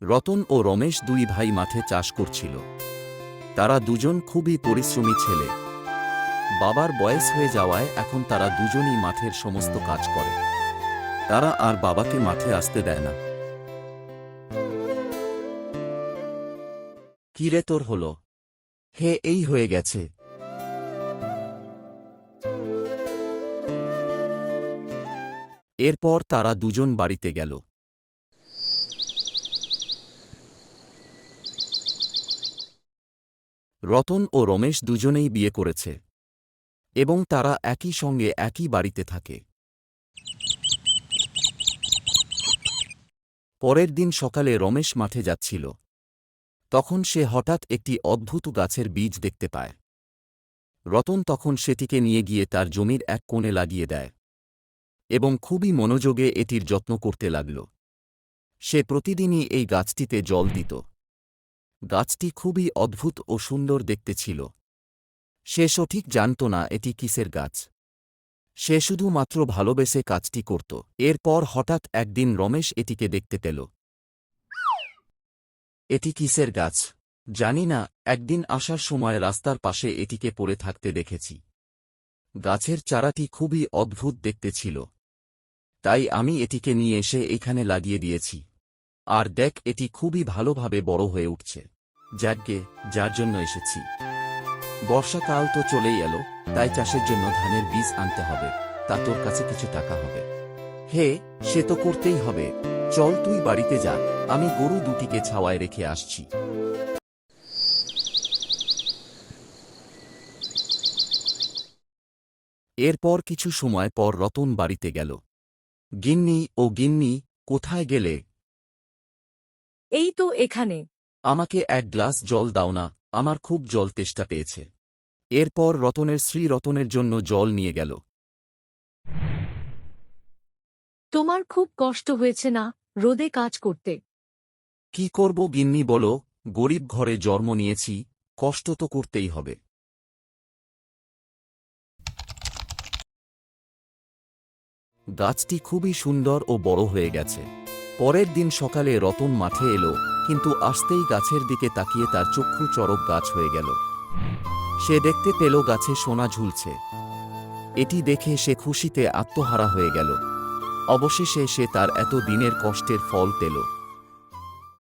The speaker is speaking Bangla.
রতন ও রমেশ দুই ভাই মাঠে চাষ করছিল। তারা দুজন খুবই পরিশ্রমী ছেলে। বাবার বয়স হয়ে যাওয়ায় এখন তারা দুজনই মাঠের সমস্ত কাজ করে। তারা আর বাবাকে মাঠে আসতে দেয় না। কি রে তোর হলো? হে, এই হয়ে গেছে। এরপর তারা দুজন বাড়িতে গেল। রতন ও রমেশ দুজনেই বিয়ে করেছে এবং তারা একই সঙ্গে একই বাড়িতে থাকে। পরের দিন সকালে রমেশ মাঠে যাচ্ছিল। তখন সে হঠাৎ একটি অদ্ভুত গাছের বীজ দেখতে পায়। রতন তখন সেটিকে নিয়ে গিয়ে তার জমির এক কোণে লাগিয়ে দেয় এবং খুবই মনোযোগে এটির যত্ন করতে লাগল। সে প্রতিদিনই এই গাছটিতে জল দিত। গাছটি খুবই অদ্ভুত ও সুন্দর দেখতে ছিল। সে সঠিক জানত না এটি কিসের গাছ। সে শুধুমাত্র ভালোবেসে কাজটি করত। এরপর হঠাৎ একদিন রমেশ এটিকে দেখতে পেল। এটি কিসের গাছ জানি না, একদিন আসার সময় রাস্তার পাশে এটিকে পড়ে থাকতে দেখেছি। গাছের চারাটি খুবই অদ্ভুত দেখতে ছিল, তাই আমি এটিকে নিয়ে এসে এখানে লাগিয়ে দিয়েছি। আর দেখ, এটি খুবই ভালোভাবে বড় হয়ে উঠছে। যাকগে, যার জন্য এসেছি। বর্ষাকাল তো চলেই এলো, তাই চাষের জন্য ধানের বীজ আনতে হবে। তা তোর কাছে কিছু টাকা হবে? হে, সে তো করতেই হবে। চল তুই বাড়িতে যা, আমি গরু দুটিকে ছাওয়ায় রেখে আসছি। এরপর কিছু সময় পর রতন বাড়িতে গেল। গিন্নি, ও গিন্নি, কোথায় গেলে? এই তো এখানে। আমাকে এক গ্লাস জল দাও না, আমার খুব জল তেষ্টা পেয়েছে। এরপর রতনের স্ত্রী রতনের জন্য জল নিয়ে গেল। তোমার খুব কষ্ট হয়েছে না রোদে কাজ করতে? কি করব গিন্নি বলো, গরিব ঘরে জন্ম নিয়েছি, কষ্ট তো করতেই হবে। গাছটি খুবই সুন্দর ও বড় হয়ে গেছে। পরের দিন সকালে রতন মাঠে এলো, কিন্তু আসতেই গাছের দিকে তাকিয়ে তার চক্ষু চড়ক গাছ হয়ে গেল। সে দেখতে পেল গাছে সোনা ঝুলছে। এটি দেখে সে খুশিতে আত্মহারা হয়ে গেল। অবশেষে সে তার এত দিনের কষ্টের ফল পেল।